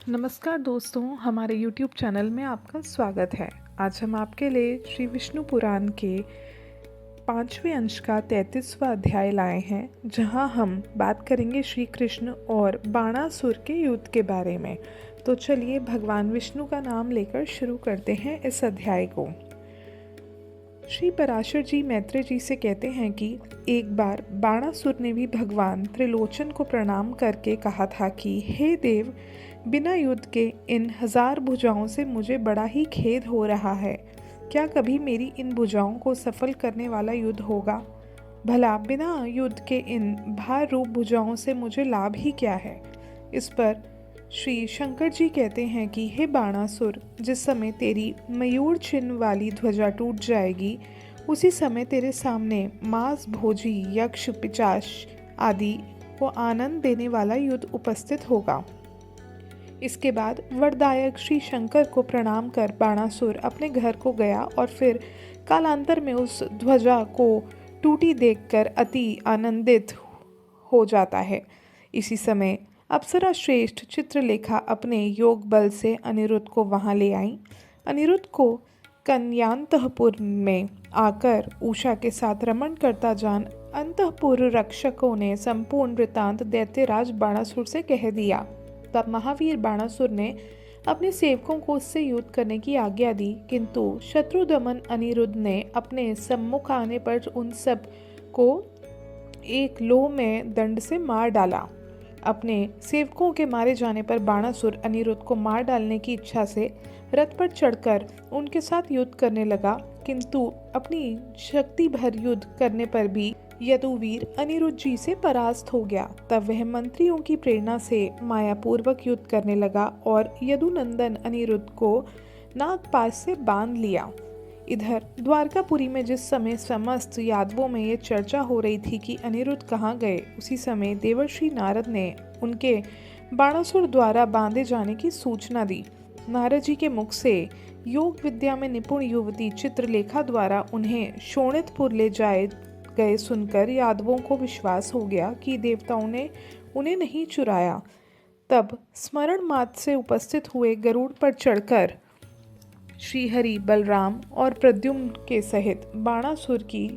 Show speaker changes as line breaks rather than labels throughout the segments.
नमस्कार दोस्तों, हमारे YouTube चैनल में आपका स्वागत है। आज हम आपके लिए श्री विष्णु पुराण के 5वें अंश का 33वां अध्याय लाए हैं, जहां हम बात करेंगे श्री कृष्ण और बाणासुर के युद्ध के बारे में। तो चलिए भगवान विष्णु का नाम लेकर शुरू करते हैं इस अध्याय को। श्री पराशर जी मैत्रेय जी से कहते हैं कि एक बार बाणासुर ने भी भगवान त्रिलोचन को प्रणाम करके कहा था कि हे देव, बिना युद्ध के इन 1000 भुजाओं से मुझे बड़ा ही खेद हो रहा है। क्या कभी मेरी इन भुजाओं को सफल करने वाला युद्ध होगा? भला बिना युद्ध के इन भार रूप भुजाओं से मुझे लाभ ही क्या है? इस पर श्री शंकर जी कहते हैं कि हे बाणासुर, जिस समय तेरी मयूर चिन्ह वाली ध्वजा टूट जाएगी, उसी समय तेरे सामने मांस भोजी यक्ष पिशाच आदि को आनंद देने वाला युद्ध उपस्थित होगा। इसके बाद वरदायक श्री शंकर को प्रणाम कर बाणासुर अपने घर को गया और फिर कालांतर में उस ध्वजा को टूटी देखकर अति आनंदित हो जाता है। इसी समय अप्सरा श्रेष्ठ चित्रलेखा अपने योग बल से अनिरुद्ध को वहां ले आई। अनिरुद्ध को कन्यांतपुर में आकर उषा के साथ रमण करता जान अंतपुर रक्षकों ने संपूर्ण वृतांत दैत्यराज बाणासुर से कह दिया। तब महावीर बाणासुर ने अपने सेवकों को उससे युद्ध करने की आज्ञा दी, किंतु शत्रुदमन अनिरुद्ध ने अपने सम्मुख आने पर उन सब को एक लो में दंड से मार डाला। अपने सेवकों के मारे जाने पर बाणासुर अनिरुद्ध को मार डालने की इच्छा से रथ पर चढ़कर उनके साथ युद्ध करने लगा, किंतु अपनी शक्ति भर युद्ध करने पर भी यदुवीर अनिरुद्ध जी से परास्त हो गया। तब वह मंत्रियों की प्रेरणा से मायापूर्वक युद्ध करने लगा और यदुनंदन अनिरुद्ध को नागपाश से बांध लिया। इधर द्वारकापुरी में जिस समय समस्त यादवों में ये चर्चा हो रही थी कि अनिरुद्ध कहाँ गए, उसी समय देवर्षि नारद ने उनके बाणासुर द्वारा बांधे जाने की सूचना दी। नारद जी के मुख से योग विद्या में निपुण युवती चित्रलेखा द्वारा उन्हें शोणितपुर ले जाए गए सुनकर यादवों को विश्वास हो गया कि देवताओं ने उन्हें नहीं चुराया। तब स्मरण मात्र से उपस्थित हुए गरुड़ पर चढ़कर श्रीहरि, बलराम और प्रद्युम्न के सहित बाणासुर की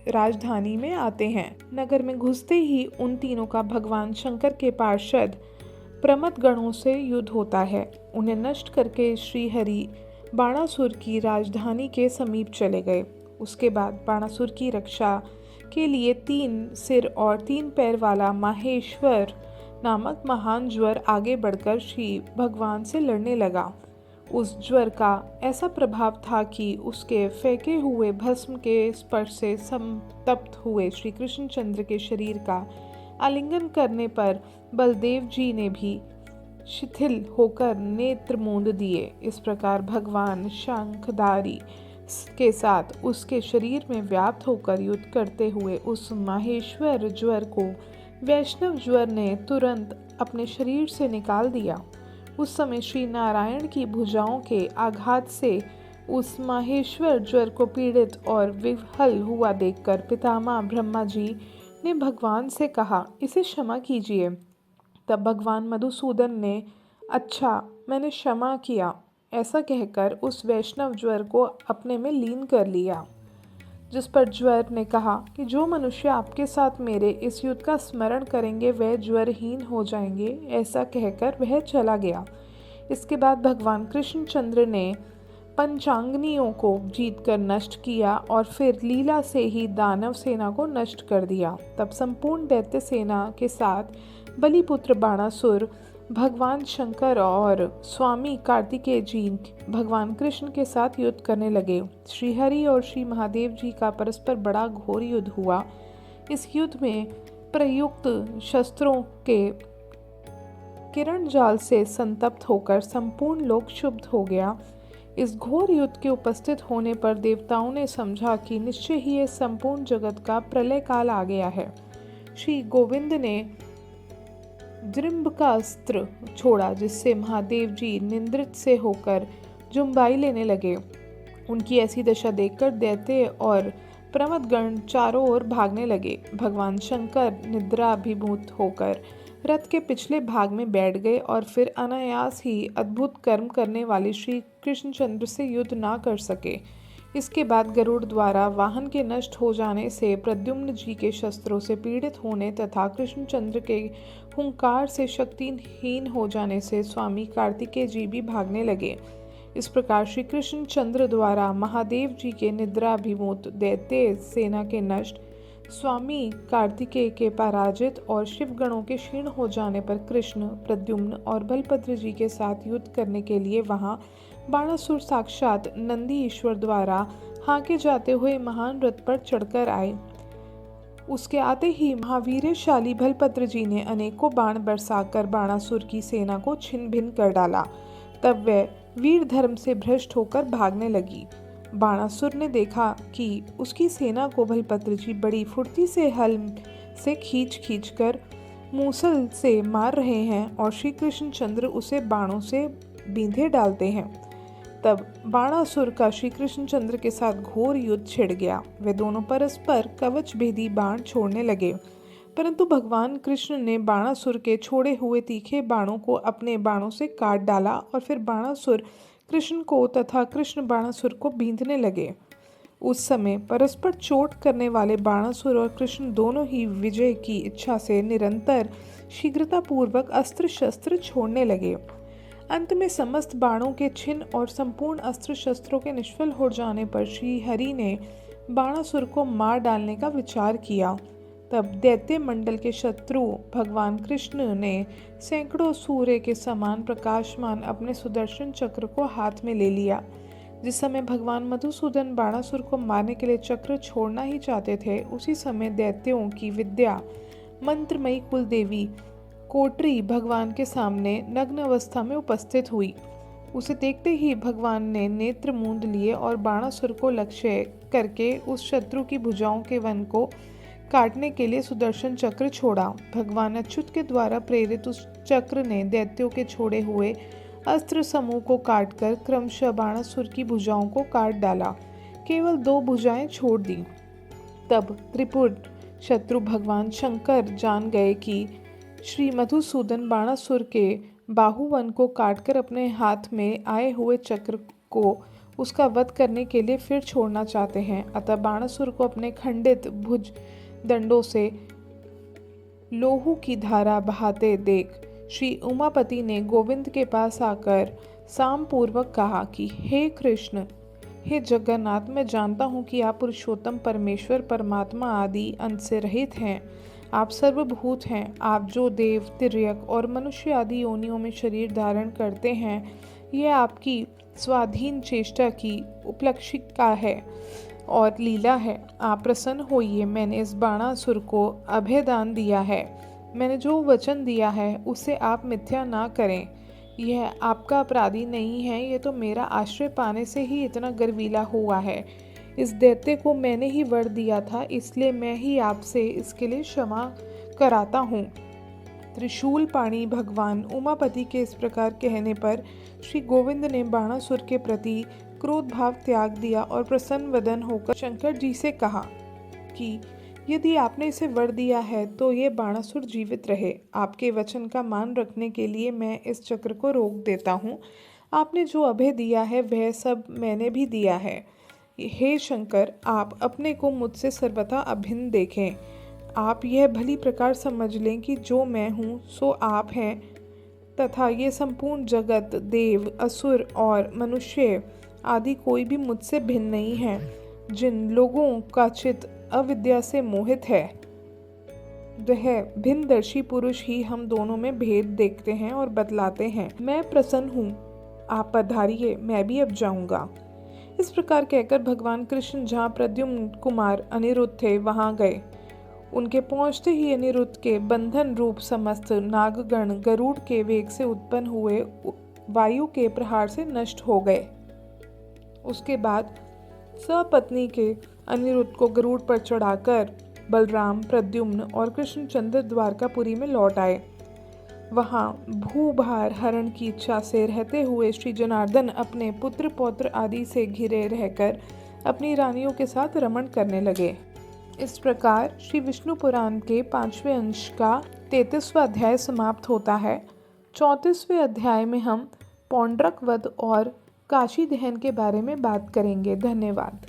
राजधानी में आते हैं। नगर में घुसते ही उन तीनों का भगवान शंकर के पार्षद प्रमथ गणों से युद्ध होता है। उन्हें नष्ट करके श्रीहरि बाणासुर की राजधानी के समीप चले गए। उसके बाद बाणासुर की रक्षा के लिए 3 सिर और 3 पैर वाला माहेश्वर नामक महान ज्वर आगे बढ़कर श्री भगवान से लड़ने लगा। उस ज्वर का ऐसा प्रभाव था कि उसके फेंके हुए भस्म के स्पर्श से संतप्त हुए श्री कृष्णचंद्र के शरीर का आलिंगन करने पर बलदेव जी ने भी शिथिल होकर नेत्र मूंद दिए। इस प्रकार भगवान शंखधारी के साथ उसके शरीर में व्याप्त होकर युद्ध करते हुए उस माहेश्वर ज्वर को वैष्णव ज्वर ने तुरंत अपने शरीर से निकाल दिया। उस समय श्री नारायण की भुजाओं के आघात से उस माहेश्वर ज्वर को पीड़ित और विह्वल हुआ देखकर पितामह ब्रह्मा जी ने भगवान से कहा, इसे क्षमा कीजिए। तब भगवान मधुसूदन ने, अच्छा, मैंने क्षमा किया, ऐसा कहकर उस वैष्णव ज्वर को अपने में लीन कर लिया। जिस पर ज्वर ने कहा कि जो मनुष्य आपके साथ मेरे इस युद्ध का स्मरण करेंगे वह ज्वरहीन हो जाएंगे। ऐसा कहकर वह चला गया। इसके बाद भगवान कृष्णचंद्र ने पंचांगनियों को जीतकर नष्ट किया और फिर लीला से ही दानव सेना को नष्ट कर दिया। तब संपूर्ण दैत्य सेना के साथ बलिपुत्र बाणासुर भगवान शंकर और स्वामी कार्तिकेय जी भगवान कृष्ण के साथ युद्ध करने लगे। श्रीहरि और श्री महादेव जी का परस्पर बड़ा घोर युद्ध हुआ। इस युद्ध में प्रयुक्त शस्त्रों के किरण जाल से संतप्त होकर संपूर्ण लोक क्षुब्ध हो गया। इस घोर युद्ध के उपस्थित होने पर देवताओं ने समझा कि निश्चय ही ये संपूर्ण जगत का प्रलय काल आ गया है। श्री गोविंद ने द्रिम्ब का अस्त्र छोड़ा, जिससे महादेव जी निंद्रित से होकर जुम्बाई लेने लगे। उनकी ऐसी दशा देखकर दैत्य और प्रमथगण चारों ओर भागने लगे। भगवान शंकर निद्राभिभूत होकर रथ के पिछले भाग में बैठ गए और फिर अनायास ही अद्भुत कर्म करने वाले श्री कृष्णचंद्र से युद्ध ना कर सके। इसके बाद गरुड़ द्वारा वाहन के नष्ट हो जाने से, प्रद्युम्न जी के शस्त्रों से पीड़ित होने तथा कृष्णचंद्र के हुंकार से शक्तिहीन हो जाने से स्वामी कार्तिकेय जी भी भागने लगे। इस प्रकार श्री कृष्णचंद्र द्वारा महादेव जी के निद्राभिभूत दैत्य सेना के नष्ट, स्वामी कार्तिकेय के पराजित और शिवगणों के क्षीण हो जाने पर कृष्ण, प्रद्युम्न और बलभद्र जी के साथ युद्ध करने के लिए वहां बाणासुर साक्षात नंदी ईश्वर द्वारा हांके जाते हुए महान रथ पर चढ़कर आए। उसके आते ही महावीरशाली बलभद्र जी ने अनेकों बाण बरसाकर बाणासुर की सेना को छिन्न भिन्न कर डाला। तब वह वीर धर्म से भ्रष्ट होकर भागने लगी। बाणासुर ने देखा कि उसकी सेना को बलभद्र जी बड़ी फुर्ती से हल से खींच कर मूसल से मार रहे हैं और श्री कृष्णचंद्र उसे बाणों से बींधे डालते हैं। तब बाणासुर का श्री कृष्णचंद्र के साथ घोर युद्ध छिड़ गया। वे दोनों परस्पर कवच भेदी बाण छोड़ने लगे, परंतु भगवान कृष्ण ने बाणासुर के छोड़े हुए तीखे बाणों को अपने बाणों से काट डाला और फिर बाणासुर कृष्ण को तथा कृष्ण बाणासुर को बींधने लगे। उस समय परस्पर चोट करने वाले बाणासुर और कृष्ण दोनों ही विजय की इच्छा से निरंतर शीघ्रतापूर्वक अस्त्र शस्त्र छोड़ने लगे। अंत में समस्त बाणों के छिन्न और संपूर्ण अस्त्र शस्त्रों के निष्फल हो जाने पर श्री हरि ने बाणासुर को मार डालने का विचार किया। तब दैत्य मंडल के शत्रु भगवान कृष्ण ने सैकड़ों सूर्य के समान प्रकाशमान अपने सुदर्शन चक्र को हाथ में ले लिया। जिस समय भगवान मधुसूदन बाणासुर को मारने के लिए चक्र छोड़ना ही चाहते थे, उसी समय दैत्यों की विद्या मंत्रमयी कुलदेवी कोटरी भगवान के सामने नग्न अवस्था में उपस्थित हुई। उसे देखते ही भगवान ने नेत्र मूंद लिए और बाणासुर को लक्ष्य करके उस शत्रु की भुजाओं के वन को काटने के लिए सुदर्शन चक्र छोड़ा। भगवान अच्युत के द्वारा प्रेरित उस चक्र ने दैत्यों के छोड़े हुए अस्त्र समूह को काटकर क्रमशः बाणासुर की भुजाओं को काट डाला, केवल 2 भुजाएं छोड़ दी। तब त्रिपुर शत्रु भगवान शंकर जान गए कि श्री मधुसूदन बाणासुर के बाहुवन को काटकर अपने हाथ में आए हुए चक्र को उसका वध करने के लिए फिर छोड़ना चाहते हैं। अतः बाणासुर को अपने खंडित भुज दंडों से लोहू की धारा बहाते देख श्री उमापति ने गोविंद के पास आकर साम पूर्वक कहा कि हे कृष्ण, हे जगन्नाथ, मैं जानता हूँ कि आप पुरुषोत्तम परमेश्वर परमात्मा आदि अंत से रहित हैं। आप सर्वभूत हैं। आप जो देव, तिर्यक और मनुष्य आदि योनियों में शरीर धारण करते हैं, यह आपकी स्वाधीन चेष्टा की उपलक्षिका है और लीला है। आप प्रसन्न होइए। मैंने इस बाणासुर को अभयदान दिया है। मैंने जो वचन दिया है उसे आप मिथ्या ना करें। यह आपका अपराधी नहीं है, यह तो मेरा आश्रय पाने से ही इतना गर्वीला हुआ है। इस दैत्य को मैंने ही वर दिया था, इसलिए मैं ही आपसे इसके लिए क्षमा कराता हूँ। त्रिशूल पाणी भगवान उमापति के इस प्रकार कहने पर श्री गोविंद ने बाणासुर के प्रति क्रोध भाव त्याग दिया और प्रसन्न वदन होकर शंकर जी से कहा कि यदि आपने इसे वर दिया है तो ये बाणासुर जीवित रहे। आपके वचन का मान रखने के लिए मैं इस चक्र को रोक देता हूँ। आपने जो अभय दिया है वह सब मैंने भी दिया है। हे शंकर, आप अपने को मुझसे सर्वथा अभिन्न देखें। आप यह भली प्रकार समझ लें कि जो मैं हूँ सो आप हैं तथा ये संपूर्ण जगत, देव, असुर और मनुष्य आदि कोई भी मुझसे भिन्न नहीं है। जिन लोगों का चित्त अविद्या से मोहित है, वह भिन्नदर्शी पुरुष ही हम दोनों में भेद देखते हैं और बतलाते हैं। मैं प्रसन्न हूँ, आप पधारिए, मैं भी अब जाऊंगा। इस प्रकार कहकर भगवान कृष्ण जहाँ प्रद्युम्न कुमार अनिरुद्ध थे वहां गए। उनके पहुंचते ही अनिरुद्ध के बंधन रूप समस्त नागगण गरुड़ के वेग से उत्पन्न हुए वायु के प्रहार से नष्ट हो गए। उसके बाद सपत्नी के अनिरुद्ध को गरुड़ पर चढ़ाकर बलराम, प्रद्युम्न और कृष्णचंद्र द्वारकापुरी में लौट आए। वहां भूभार हरण की इच्छा से रहते हुए श्री जनार्दन अपने पुत्र पौत्र आदि से घिरे रहकर अपनी रानियों के साथ रमण करने लगे। इस प्रकार श्री विष्णु पुराण के 5वें अंश का 33वां अध्याय समाप्त होता है। 34वें अध्याय में हम पौंड्रक वध और काशी दहन के बारे में बात करेंगे। धन्यवाद।